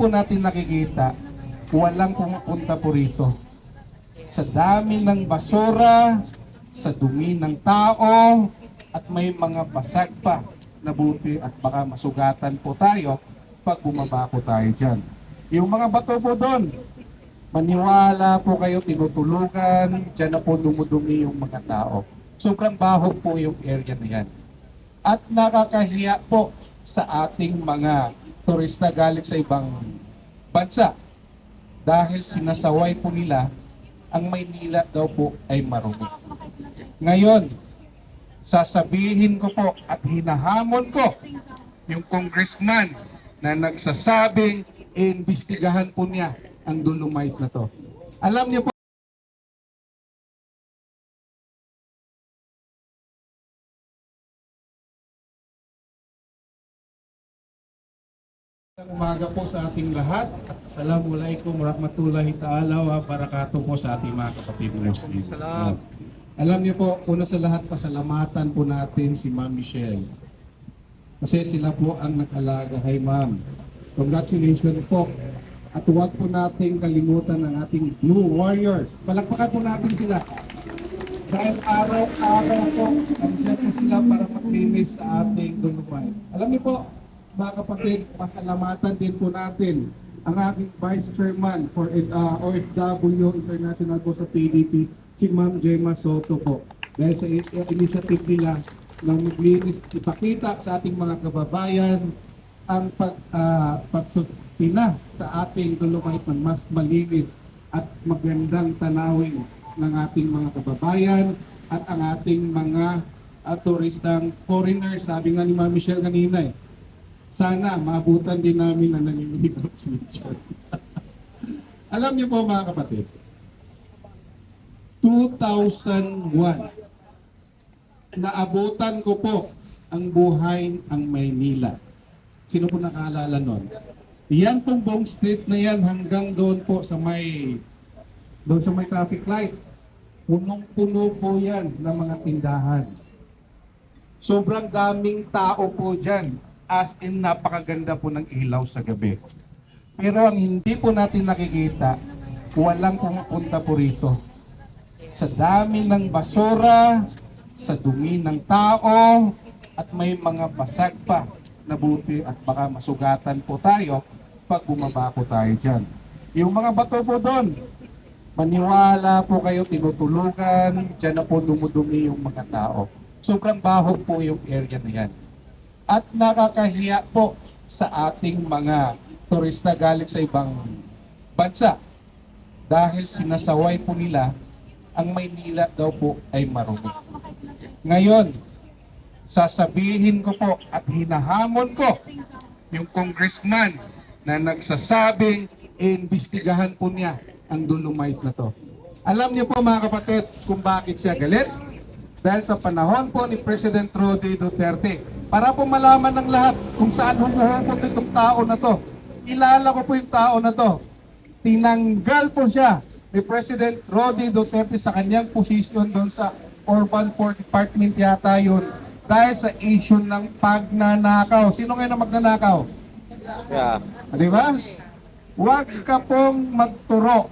po natin nakikita, walang pumupunta po rito. Sa dami ng basura, sa dumi ng tao, at may mga basag pa na buti at baka masugatan po tayo pag bumaba po tayo dyan. Yung mga bato po doon, maniwala po kayo, tinutulugan, dyan na po dumudumi yung mga tao. Sobrang baho po yung area na yan. At nakakahiya po sa ating mga turista galing sa ibang bansa dahil sinasaway po nila ang Maynila daw po ay marumi. Ngayon, sasabihin ko po at hinahamon ko yung congressman na nagsasabing iimbestigahan po niya ang Dolomite na to. Alam niyo po, umaga po sa ating lahat. Assalamualaikum warahmatullahi ta'ala wa barakatuh po sa ating mga kapatid Muslim. Alam niyo po, una sa lahat, pasalamatan po natin si Ma'am Michelle. Kasi sila po ang nag-alaga. Hi Ma'am. Congratulations po. At huwag po natin kalimutan ang ating Blue Warriors. Palakpakan po natin sila. Dahil araw-araw po, nandiyan po sila para maglinis sa ating Dolomite. Alam niyo po, mga kapatid, pasalamatan din po natin ang aking Vice Chairman for OFW International po sa PDP, si Ma'am Gemma Soto po. Dahil sa initiative nila na maglinis, ipakita sa ating mga kababayan ang pagsustina sa ating Dolomite ng mas malinis at magandang tanawin ng ating mga kababayan at ang ating mga turistang foreigners. Sabi nga ni Ma'am Michelle kanina sana maabutan din namin ang nanginginig sa future. Alam niyo po mga kapatid, 2001, naabutan ko po ang buhay ang Maynila. Sino po nakaalala nun? Yan pong Bong Street na yan hanggang doon po sa may traffic light. Punong-puno po yan ng mga tindahan. Sobrang daming tao po dyan. As in, napakaganda po ng ilaw sa gabi. Pero ang hindi po natin nakikita, walang pumupunta po rito. Sa dami ng basura, sa dumi ng tao, at may mga basag pa na buti at baka masugatan po tayo pag bumaba po tayo dyan. Yung mga bato po doon, maniwala po kayo, tinutulugan, dyan na po dumudumi yung mga tao. Sobrang baho po yung area na yan. At nakakahiya po sa ating mga turista galing sa ibang bansa dahil sinasaway po nila ang Maynila daw po ay marumi. Ngayon, sasabihin ko po at hinahamon ko yung congressman na nagsasabing iimbestigahan po niya ang Dolomite na to. Alam niyo po mga kapatid kung bakit siya galit? Dahil sa panahon po ni President Roddy Duterte, para po malaman ng lahat kung saan humuhukot itong tao na to. Kilala ko po yung tao na to. Tinanggal po siya ni President Roddy Duterte sa kanyang posisyon doon sa Urban Port Department yata yun dahil sa issue ng pagnanakaw. Sino ngayon na magnanakaw? Yeah. Di ba? Huwag ka pong magturo.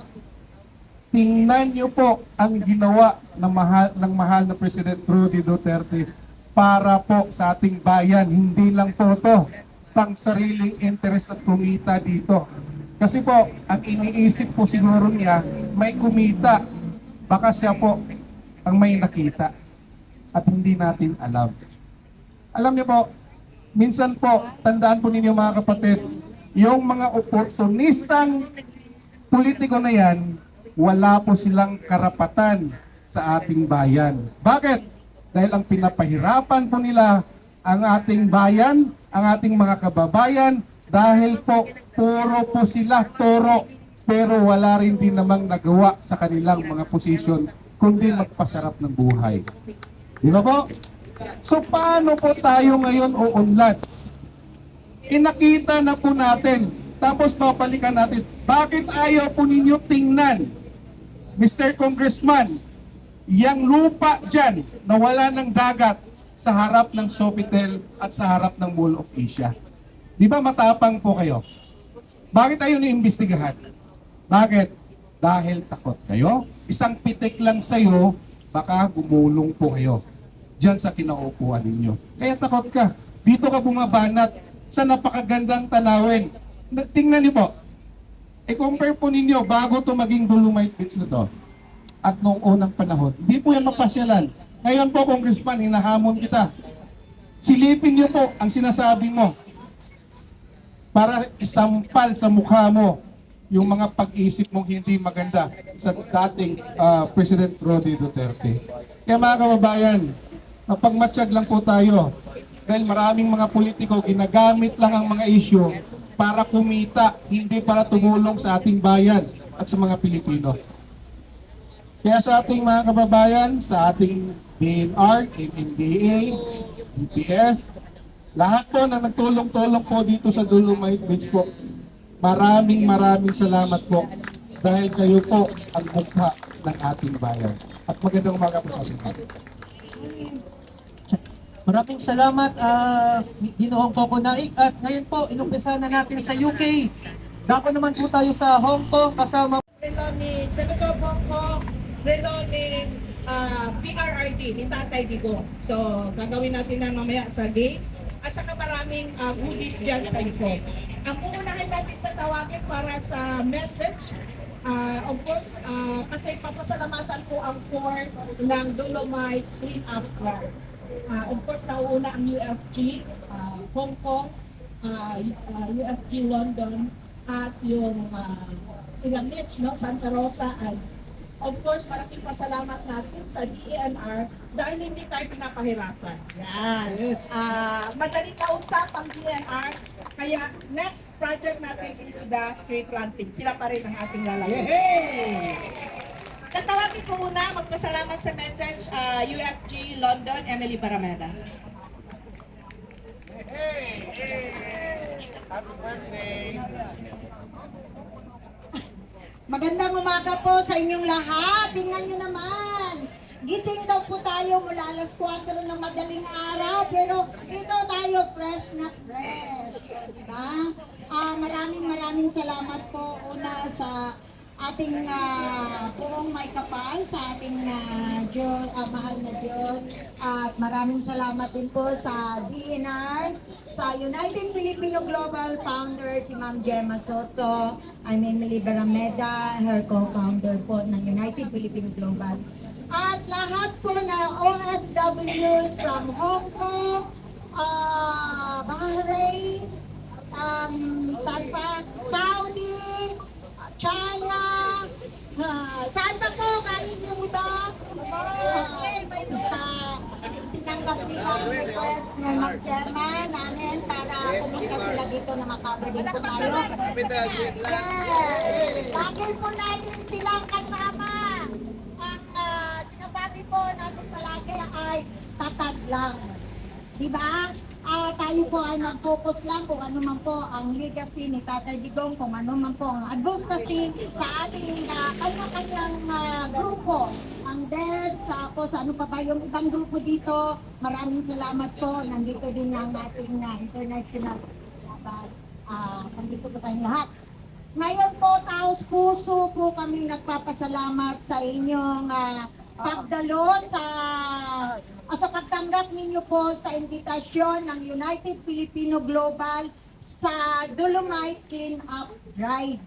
Tingnan niyo po ang ginawa ng mahal na President Roddy Duterte para po sa ating bayan. Hindi lang po ito pang sariling interest at kumita dito. Kasi po, ang iniisip po siguro niya, may kumita. Baka siya po ang may nakita at hindi natin alam. Alam niyo po, minsan po, tandaan po ninyo mga kapatid, yung mga oportunistang politiko na yan, wala po silang karapatan sa ating bayan. Bakit? Dahil ang pinapahirapan po nila ang ating bayan, ang ating mga kababayan, dahil po puro po sila toro, pero wala rin din namang nagawa sa kanilang mga posisyon, kundi magpasarap ng buhay. Di ba po? So paano po tayo ngayon uunlad? Inakita na po natin, tapos papalikan natin, bakit ayaw po ninyo tingnan, Mr. Congressman, yang lupa dyan na wala ng dagat sa harap ng Sofitel at sa harap ng Mall of Asia? Di ba matapang po kayo? Bakit ayaw niimbestigahan? Bakit? Dahil takot kayo. Isang pitik lang sa'yo, baka gumulong po kayo diyan sa kinaupuan ninyo. Kaya takot ka. Dito ka bumabanat sa napakagandang tanawin. Tingnan niyo po, i-compare po ninyo bago to maging Dolomite Beach na to at noong unang panahon. Hindi po yan mapasyalan. Ngayon po, Congressman, hinahamon kita. Silipin niyo po ang sinasabi mo para isampal sa mukha mo yung mga pag-isip mong hindi maganda sa dating President Roddy Duterte. Kaya mga kababayan, mapagmatsyag lang po tayo dahil maraming mga politiko ginagamit lang ang mga isyu para kumita, hindi para tumulong sa ating bayan at sa mga Pilipino. Kaya sa ating mga kababayan, sa ating DNR, MMDA, BPS, lahat po na nagtulong-tulong po dito sa Dolomite Beach po, maraming salamat po dahil kayo po ang mukha ng ating bayan. At magandang umaga po sa ating bayan. Maraming salamat, Ginoong Kokonaik. At ngayon po, inumpisa na natin sa UK. Dako naman po tayo sa Hong Kong kasama Relo ni Senator Bongo, relo ni PRRD, ni Tatay Digo. So, gagawin natin na mamaya sa gates. At saka maraming goodies dyan sa likod. Ang uunahin natin sa tawagin para sa message, of course, kasi papasalamatan po ang core ng Dolomite Clean Up Drive. Of course, nauuna ang UFG, Hong Kong, UFG London, at yung sila Mitch, no, Santa Rosa, and of course, malaking pasalamat natin sa DENR dahil hindi tayo pinapahirapan. Yan. Yes. Madaling kausap ang DENR, kaya next project natin is the tree planting. Sila pa rin ang ating lalaki. Tatawagin ko muna, magpasalamat sa message, UFG London, Emily Barameda. Magandang umaga po sa inyong lahat. Tingnan nyo naman. Gising daw po tayo mula alas 4 ng madaling araw. Pero ito tayo fresh na fresh. Diba? Maraming salamat po una sa ating buong may kapal, sa ating Diyos, mahal na Diyos. At maraming salamat din po sa DNR, sa United Filipino Global Founder, si Ma'am Gemma Soto, I'm Emily Barameda, her co-founder po ng United Filipino Global. At lahat po na OFWs from Hong Kong, Bahrain, saan pa? Saudi, China, saan pa po galing yung iba? Tinanggap nila ang request ng mag-chairman namin para pumunta sila dito na makabalik po tayo. Yes! Lagi po natin silang kasama. Ang sinasabi po natin palagi ay tatag lang. Diba? Tayo po ay mag-focus lang kung ano man po ang legacy ni Tatay Digong, kung ano man po ang advocacy sa ating kanya-kanyang grupo. Ang DEDS, tapos ano pa ba yung ibang grupo dito. Maraming salamat po. Nandito din ang ating international laban. Nandito po tayong lahat. Ngayon po, taos puso po kami nagpapasalamat sa inyong pagdalo sa pagtanggap ninyo po sa imbitasyon ng United Filipino Global sa Dolomite Clean Up Drive.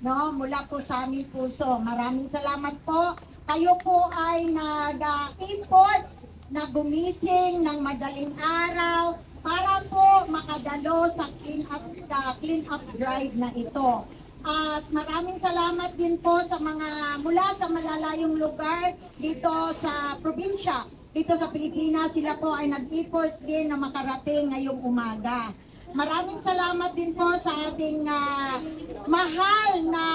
No, mula po sa aming puso. Maraming salamat po. Kayo po ay nag-imports na gumising ng madaling araw para po makadalo sa clean up drive na ito. At maraming salamat din po sa mga mula sa malalayong lugar dito sa probinsya, dito sa Pilipinas. Sila po ay nag-efforts din na makarating ngayong umaga. Maraming salamat din po sa ating mahal na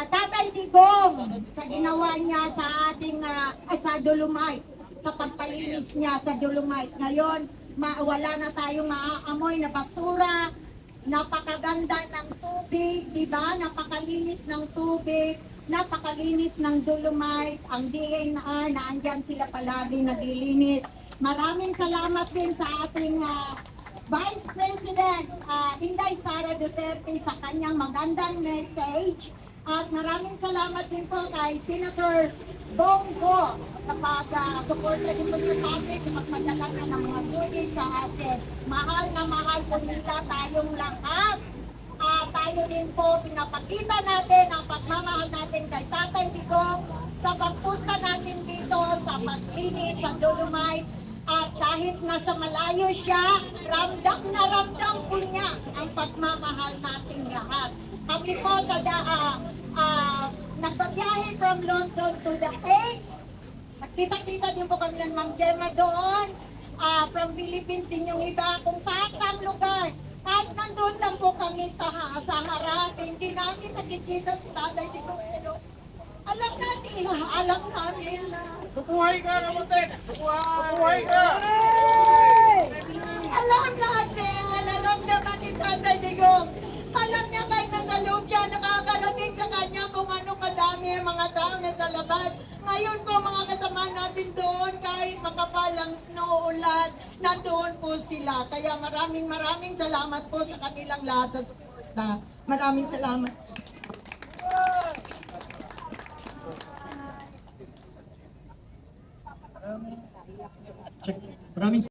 Tatay Digong sa ginawa niya sa ating sa Dolomite, sa pagpalinis niya sa Dolomite. Ngayon, wala na tayong maaamoy na basura. Napakaganda ng tubig, di ba? Napakalinis ng tubig, napakalinis ng Dolomite, ang DNR na andyan sila palagi naglilinis. Maraming salamat din sa ating Vice President Inday Sara Duterte sa kanyang magandang message. At maraming salamat din po kay Senator Bongo sa pag-suporta din po niya sa atin sa magpadala na ng mga goodies sa atin. Mahal na mahal po nila tayong lahat. Tayo din po, pinapakita natin ang pagmamahal natin kay Tatay Digong sa pagpunta natin dito sa paglinis sa Dolomite. At kahit nasa malayo siya, ramdam na ramdam po niya ang pagmamahal nating lahat. Kami po sa nagbabiyahe from London to The Hague. Nagkita-kita din po kami ng Ma'am Gemma doon. From Philippines din yung iba, kung saan lugar. Kahit nandun lang po kami sa harap, hindi namin nakikita si Tatay Digong. Alam natin, alam namin na. Bubuhay ka, kapatid! Bubuhay ka! Alam natin, nararamdaman ni Tatay Digong. Alam niya kahit nasa loob siya, nakakarating sa kanya kung anong kadami ang mga tao na sa labas. Ngayon po mga kasama natin doon, kahit makapalang snow, ulan, nandoon po sila. Kaya maraming salamat po sa kanilang lahat sa suporta. Maraming salamat. Maraming